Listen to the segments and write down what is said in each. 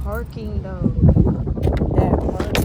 parking though. That parking.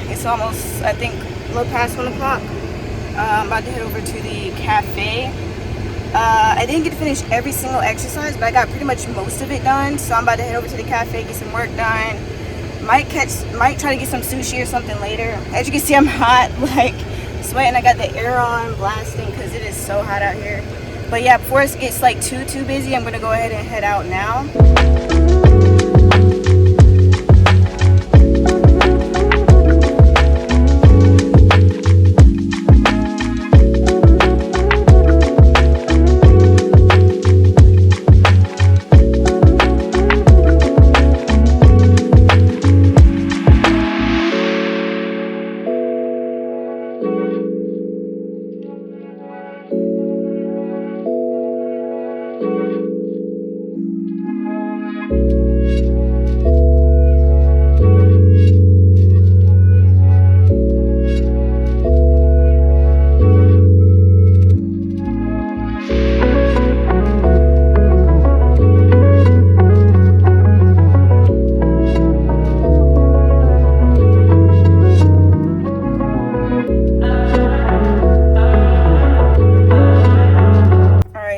It's almost, I think, a little past 1 o'clock. I'm about to head over to the cafe. I didn't get to finish every single exercise, but I got pretty much most of it done. So I'm about to head over to the cafe, get some work done. Might try to get some sushi or something later. As you can see, I'm hot, like sweating. I got the air on blasting because it is so hot out here. But yeah, before it gets like too busy, I'm gonna go ahead and head out now.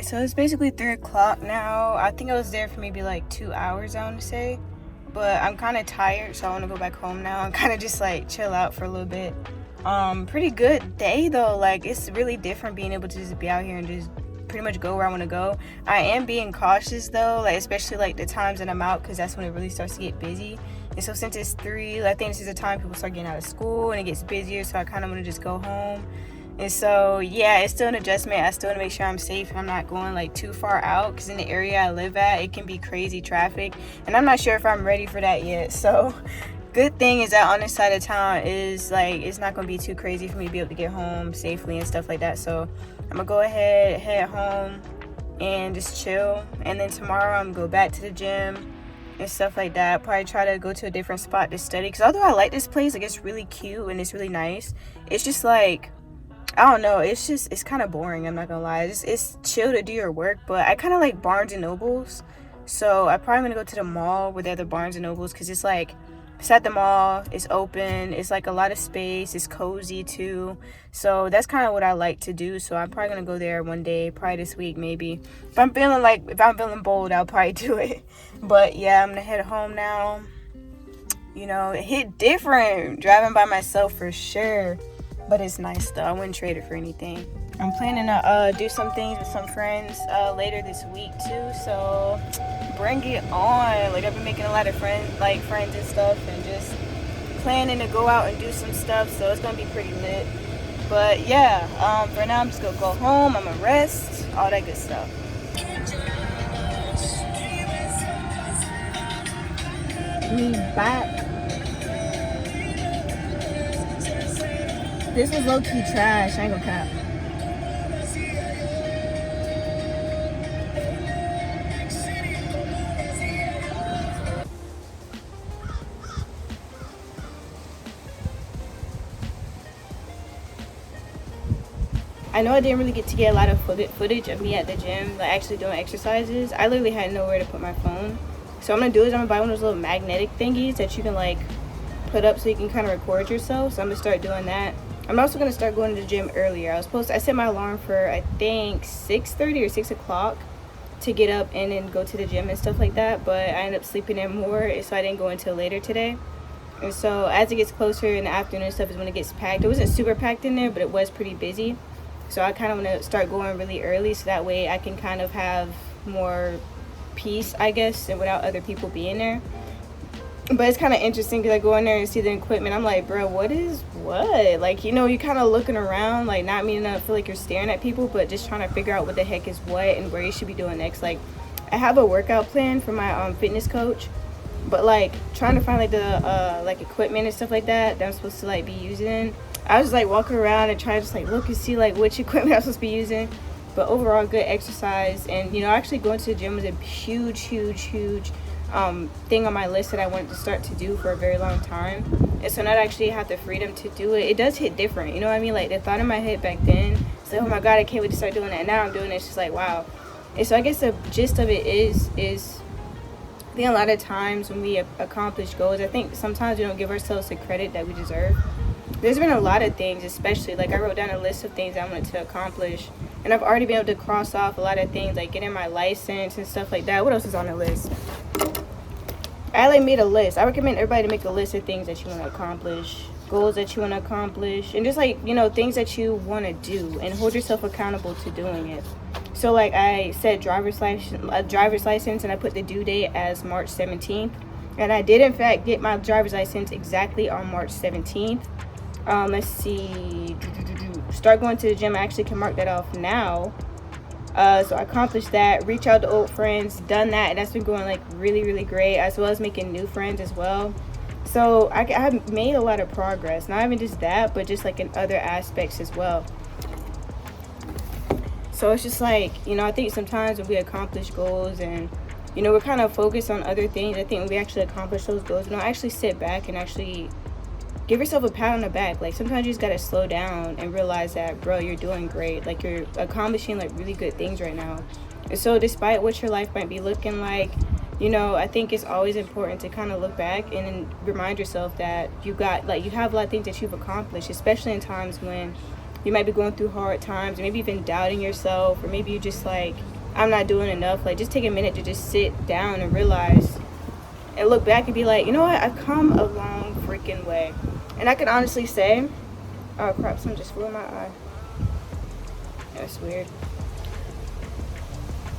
So it's basically 3 o'clock now. I think I was there for maybe like 2 hours, I want to say. But I'm kind of tired, so I want to go back home now and kind of just like chill out for a little bit. Pretty good day though. Like, it's really different being able to just be out here and just pretty much go where I want to go. I am being cautious though, like especially like the times that I'm out, because that's when it really starts to get busy. And so since it's 3, I think this is the time people start getting out of school and it gets busier, so I kind of want to just go home. And so yeah, it's still an adjustment. I still want to make sure I'm safe and I'm not going like too far out, because in the area I live at, it can be crazy traffic, and I'm not sure if I'm ready for that yet. So good thing is that on this side of town is like, it's not going to be too crazy for me to be able to get home safely and stuff like that. So I'm gonna go ahead, head home and just chill, and then tomorrow I'm gonna go back to the gym and stuff like that. Probably try to go to a different spot to study, because although I like this place, like it's really cute and it's really nice, it's just like, I don't know, it's kind of boring, I'm not gonna lie. It's chill to do your work, but I kind of like Barnes and Nobles, so I probably gonna go to the mall with the other Barnes and Nobles, because it's like, it's at the mall, it's open, it's like a lot of space, it's cozy too. So that's kind of what I like to do. So I'm probably gonna go there one day, probably this week maybe. If I'm feeling bold, I'll probably do it. But yeah, I'm gonna head home now. You know, it hit different driving by myself for sure, but it's nice though. I wouldn't trade it for anything. I'm planning to do some things with some friends later this week too, so bring it on. Like, I've been making a lot of friends and stuff, and just planning to go out and do some stuff, so it's gonna be pretty lit. But yeah, for now I'm just gonna go home, I'm gonna rest, all that good stuff. We back. This was low-key trash, I ain't gonna cap. I know I didn't really get to get a lot of footage of me at the gym, like actually doing exercises. I literally had nowhere to put my phone. So what I'm gonna do is I'm gonna buy one of those little magnetic thingies that you can like put up so you can kind of record yourself. So I'm gonna start doing that. I'm also gonna start going to the gym earlier. I set my alarm for I think 6:30 or 6 o'clock to get up and then go to the gym and stuff like that. But I ended up sleeping in more, so I didn't go until later today. And so as it gets closer in the afternoon and stuff is when it gets packed. It wasn't super packed in there, but it was pretty busy. So I kind of want to start going really early so that way I can kind of have more peace, I guess, and without other people being there. But it's kind of interesting because I go in there and see the equipment. I'm like, bro, what is what? Like, you know, you're kind of looking around, like not meaning to feel like you're staring at people, but just trying to figure out what the heck is what and where you should be doing next. Like, I have a workout plan for my fitness coach, but like trying to find like the like equipment and stuff like that I'm supposed to like be using. I was like walking around and trying to just like look and see like which equipment I'm supposed to be using. But overall, good exercise. And you know, actually going to the gym was a huge thing on my list that I wanted to start to do for a very long time. And so now I actually have the freedom to do it. It does hit different, you know what I mean? Like the thought in my head back then, it's like, oh my god, I can't wait to start doing that. And now I'm doing it, it's just like, wow. And so I guess the gist of it is I think a lot of times when we accomplish goals, I think sometimes we don't give ourselves the credit that we deserve. There's been a lot of things, especially like I wrote down a list of things I wanted to accomplish, and I've already been able to cross off a lot of things, like getting my license and stuff like that. What else is on the list? I like made a list. I recommend everybody to make a list of things that you want to accomplish, goals that you want to accomplish, and just like, you know, things that you want to do, and hold yourself accountable to doing it. So like I said, driver's license, and I put the due date as March 17th, and I did in fact get my driver's license exactly on March 17th. Let's see, start going to the gym. I actually can mark that off now. So I accomplished that. Reach out to old friends, done that, and that's been going like really great, as well as making new friends as well. So I have made a lot of progress, not even just that, but just like in other aspects as well. So it's just like, you know, I think sometimes when we accomplish goals and, you know, we're kind of focused on other things, I think when we actually accomplish those goals, we don't actually sit back and actually give yourself a pat on the back. Like sometimes you just gotta slow down and realize that, bro, you're doing great. Like you're accomplishing like really good things right now. And so despite what your life might be looking like, you know, I think it's always important to kind of look back and then remind yourself that you have a lot of things that you've accomplished, especially in times when you might be going through hard times, or maybe even doubting yourself, or maybe you're just like, I'm not doing enough. Like just take a minute to just sit down and realize and look back and be like, you know what, I've come a long freaking way. And I can honestly say, oh crap, something just flew in my eye. That's weird.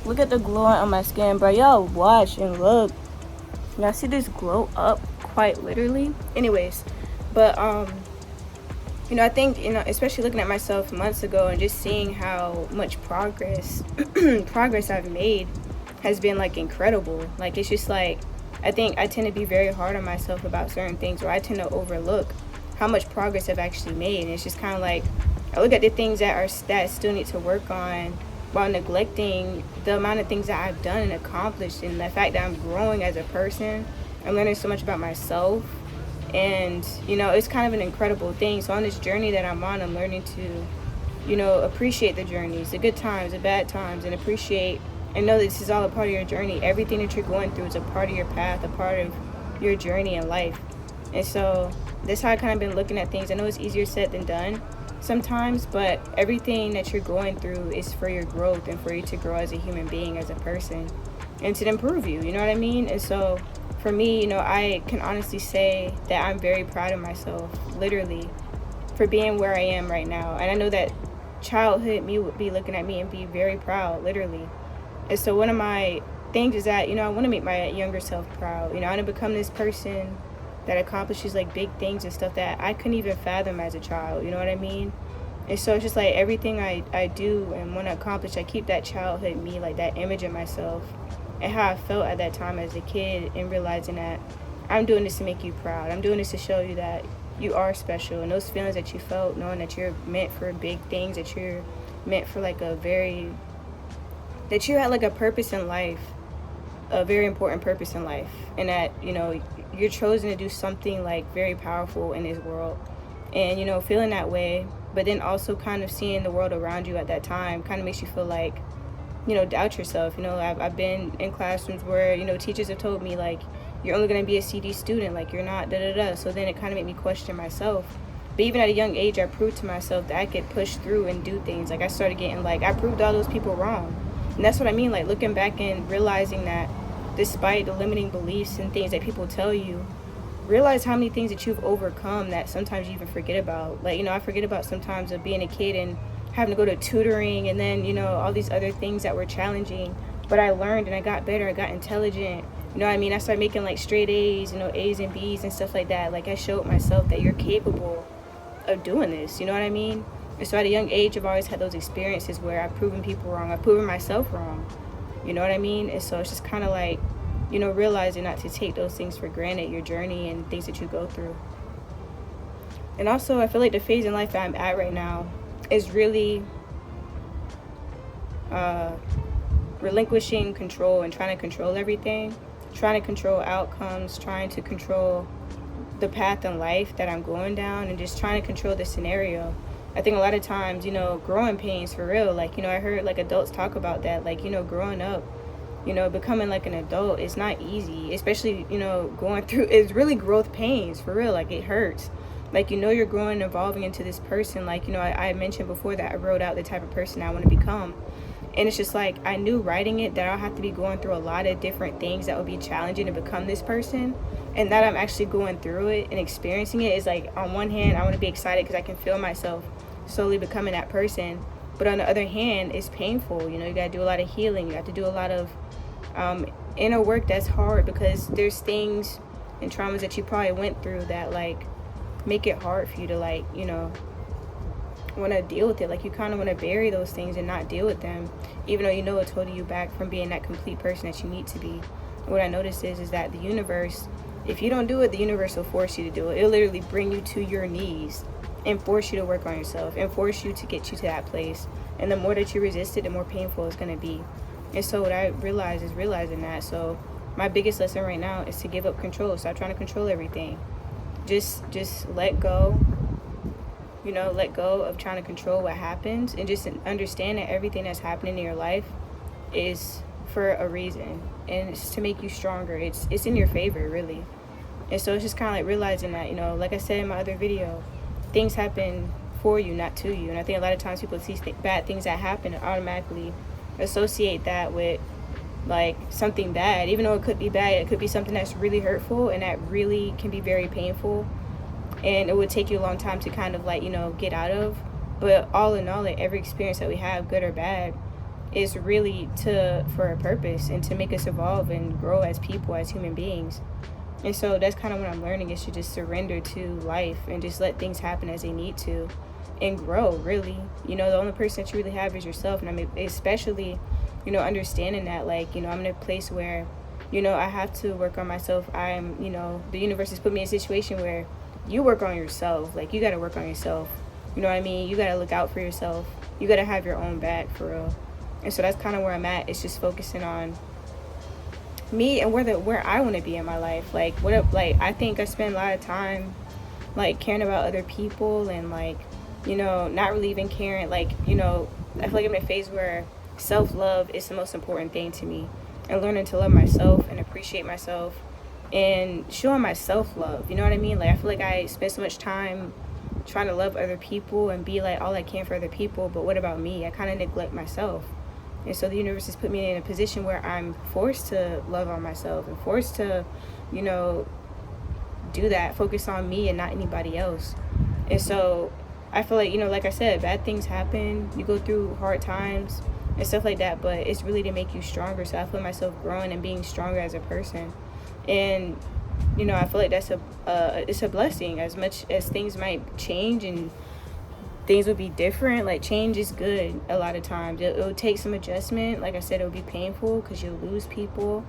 Look at the glow on my skin, bro. Y'all watch and look. Y'all see this glow up quite literally. Anyways, but you know, I think, you know, especially looking at myself months ago and just seeing how much progress I've made has been like incredible. Like it's just like, I think I tend to be very hard on myself about certain things, or I tend to overlook how much progress I've actually made. And it's just kind of like I look at the things that I still need to work on while neglecting the amount of things that I've done and accomplished, and the fact that I'm growing as a person. I'm learning so much about myself, and you know, it's kind of an incredible thing. So on this journey that I'm on, I'm learning to, you know, appreciate the journeys, the good times, the bad times, and appreciate and know that this is all a part of your journey. Everything that you're going through is a part of your path, a part of your journey in life. And so that's how I kind of been looking at things. I know it's easier said than done sometimes, but everything that you're going through is for your growth and for you to grow as a human being, as a person, and to improve you, you know what I mean? And so for me, you know, I can honestly say that I'm very proud of myself, literally, for being where I am right now. And I know that childhood me would be looking at me and be very proud, literally. And so one of my things is that, you know, I want to make my younger self proud. You know, I want to become this person that accomplishes like big things and stuff that I couldn't even fathom as a child, you know what I mean? And so it's just like everything I do and want to accomplish, I keep that childhood me, like that image of myself and how I felt at that time as a kid, and realizing that I'm doing this to make you proud. I'm doing this to show you that you are special, and those feelings that you felt, knowing that you're meant for big things, that you're meant for like that you had like a purpose in life, a very important purpose in life, and that, you know, you're chosen to do something like very powerful in this world. And, you know, feeling that way, but then also kind of seeing the world around you at that time kind of makes you feel like, you know, doubt yourself. You know, I've been in classrooms where, you know, teachers have told me, like, you're only going to be a CD student, like, you're not da-da-da. So then it kind of made me question myself. But even at a young age, I proved to myself that I could push through and do things. Like, I started getting, like, I proved all those people wrong. And that's what I mean, like, looking back and realizing that despite the limiting beliefs and things that people tell you, realize how many things that you've overcome that sometimes you even forget about. Like, you know, I forget about sometimes of being a kid and having to go to tutoring and then, you know, all these other things that were challenging. But I learned and I got better, I got intelligent. You know what I mean? I started making like straight A's, you know, A's and B's and stuff like that. Like, I showed myself that you're capable of doing this, you know what I mean? And so at a young age, I've always had those experiences where I've proven people wrong, I've proven myself wrong, you know what I mean? And so it's just kind of like, you know, realizing not to take those things for granted, your journey and things that you go through. And also, I feel like the phase in life that I'm at right now is really relinquishing control and trying to control everything, trying to control outcomes, trying to control the path in life that I'm going down, and just trying to control the scenario. I think a lot of times, you know, growing pains for real. Like, you know, I heard like adults talk about that, like, you know, growing up, you know, becoming like an adult is not easy, especially, you know, going through, it's really growth pains for real. Like, it hurts. Like, you know, you're growing and evolving into this person. Like, you know, I mentioned before that I wrote out the type of person I want to become. And it's just like, I knew writing it that I'll have to be going through a lot of different things that would be challenging to become this person. And that I'm actually going through it and experiencing it is like, on one hand, I want to be excited because I can feel myself slowly becoming that person. But on the other hand, it's painful. You know, you got to do a lot of healing. You have to do a lot of inner work that's hard, because there's things and traumas that you probably went through that like make it hard for you to, like, you know, want to deal with it. Like, you kind of want to bury those things and not deal with them, even though you know it's holding you back from being that complete person that you need to be. And what I noticed is that the universe, if you don't do it, the universe will force you to do it. It'll literally bring you to your knees and force you to work on yourself and force you to get you to that place. And the more that you resist it, the more painful it's going to be. And so what I realized is realizing that. So my biggest lesson right now is to give up control. Stop trying to control everything. Just let go. You know, let go of trying to control what happens, and just understand that everything that's happening in your life is for a reason, and it's to make you stronger. It's in your favor, really. And so it's just kind of like realizing that, you know, like I said in my other video, things happen for you, not to you. And I think a lot of times people see bad things that happen and automatically associate that with like something bad, even though it could be bad. It could be something that's really hurtful and that really can be very painful, and it would take you a long time to kind of like, you know, get out of. But all in all, like, every experience that we have, good or bad, is really for a purpose and to make us evolve and grow as people, as human beings. And so that's kind of what I'm learning, is to just surrender to life and just let things happen as they need to and grow, really. You know, the only person that you really have is yourself. And I mean, especially, you know, understanding that, like, you know, I'm in a place where, you know, I have to work on myself. I'm, you know, the universe has put me in a situation where you work on yourself. Like, you got to work on yourself. You know what I mean? You got to look out for yourself. You got to have your own back, for real. And so that's kind of where I'm at. It's just focusing on me and where I want to be in my life. Like, I think I spend a lot of time like caring about other people and, like, you know, not really even caring. Like, you know, I feel like I'm in a phase where self-love is the most important thing to me, and learning to love myself and appreciate myself and showing myself love. You know what I mean? Like, I feel like I spend so much time trying to love other people and be like all I can for other people, but what about me? I kind of neglect myself. And so the universe has put me in a position where I'm forced to love on myself and forced to, you know, do that, focus on me and not anybody else. And so I feel like, you know, like I said, bad things happen, you go through hard times and stuff like that, but it's really to make you stronger. So I feel myself growing and being stronger as a person. And, you know, I feel like that's it's a blessing. As much as things might change and things would be different, like, change is good a lot of times. It'll take some adjustment. Like I said, it'll be painful because you'll lose people.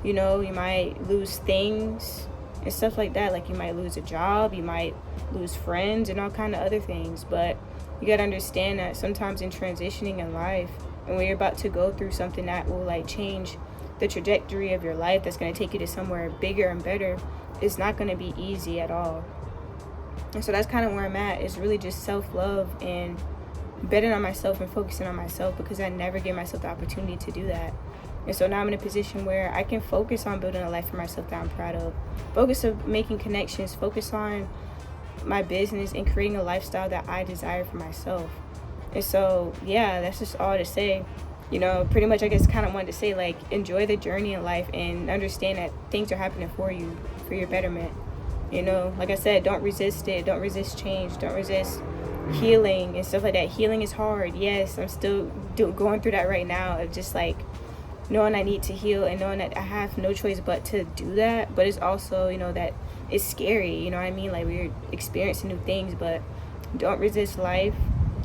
You know, you might lose things and stuff like that. Like, you might lose a job, you might lose friends and all kind of other things. But you got to understand that sometimes in transitioning in life, and when you're about to go through something that will, like, change the trajectory of your life, that's going to take you to somewhere bigger and better, it's not going to be easy at all. And so that's kind of where I'm at, is really just self-love and betting on myself and focusing on myself, because I never gave myself the opportunity to do that. And so now I'm in a position where I can focus on building a life for myself that I'm proud of, focus on making connections, focus on my business and creating a lifestyle that I desire for myself. And so, yeah, that's just all to say. You know, pretty much I guess kind of wanted to say, like, enjoy the journey in life and understand that things are happening for you, for your betterment. You know, like I said, don't resist it. Don't resist change. Don't resist healing and stuff like that. Healing is hard. Yes, I'm still going through that right now, of just like knowing I need to heal and knowing that I have no choice but to do that. But it's also, you know, that it's scary, you know what I mean? Like, we're experiencing new things, but don't resist life.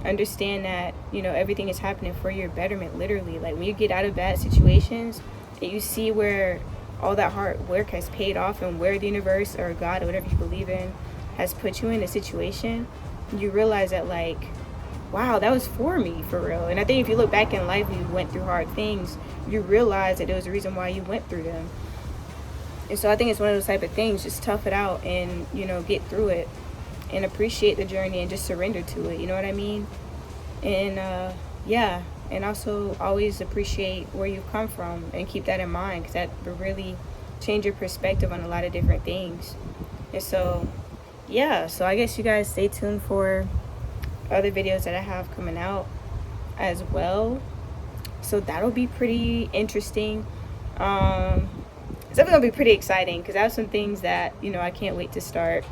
Understand that, you know, everything is happening for your betterment, literally. Like, when you get out of bad situations and you see where all that hard work has paid off and where the universe or God or whatever you believe in has put you in a situation, you realize that, like, wow, that was for me, for real. And I think if you look back in life and you went through hard things, you realize that there was a reason why you went through them. And so I think it's one of those type of things, just tough it out and, you know, get through it and appreciate the journey and just surrender to it, you know what I mean? And yeah, and also always appreciate where you've come from and keep that in mind, because that will really change your perspective on a lot of different things. And so, yeah, so I guess you guys stay tuned for other videos that I have coming out as well. So that'll be pretty interesting. It's definitely gonna be pretty exciting, because I have some things that, you know, I can't wait to start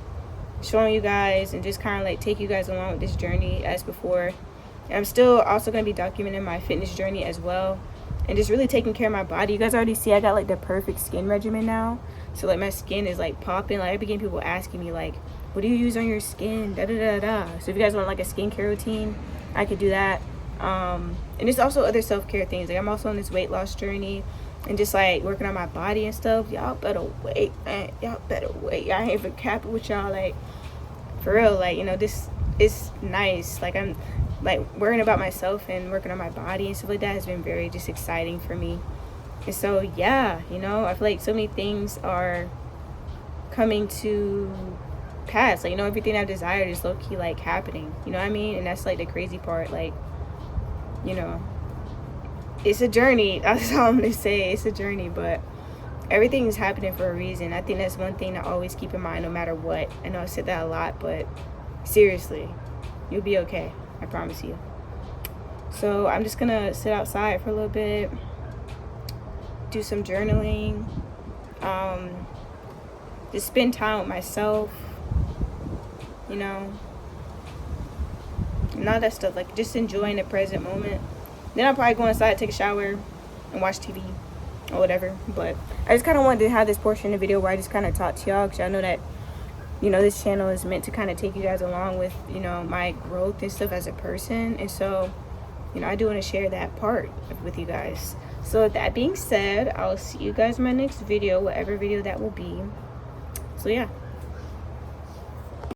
showing you guys and just kind of like take you guys along with this journey as before. And I'm still also going to be documenting my fitness journey as well, and just really taking care of my body. You guys already see I got like the perfect skin regimen now. So like my skin is like popping. Like I begin people asking me like, what do you use on your skin? Da da da da. So if you guys want like a skincare routine, I could do that. And there's also other self-care things. Like I'm also on this weight loss journey and just like working on my body and stuff. Y'all better wait, man. Y'all better wait. I ain't even capping with y'all. Like, for real, like, you know, this is nice. Like, I'm like worrying about myself and working on my body and stuff like that has been very just exciting for me. And so, yeah, you know, I feel like so many things are coming to pass. Like, you know, everything I've desired is low-key like happening, you know what I mean? And that's like the crazy part. Like, you know, it's a journey. That's all I'm gonna say. It's a journey, but everything is happening for a reason. I think that's one thing to always keep in mind no matter what. I know I said that a lot, but seriously, you'll be okay. I promise you. So I'm just gonna sit outside for a little bit, do some journaling, just spend time with myself, you know, and all that stuff. Like just enjoying the present moment. Then I'll probably go inside, take a shower, and watch TV or whatever. But I just kind of wanted to have this portion of the video where I just kind of talk to y'all, because I know that, you know, this channel is meant to kind of take you guys along with, you know, my growth and stuff as a person. And so, you know, I do want to share that part with you guys. So with that being said, I'll see you guys in my next video, whatever video that will be. So yeah.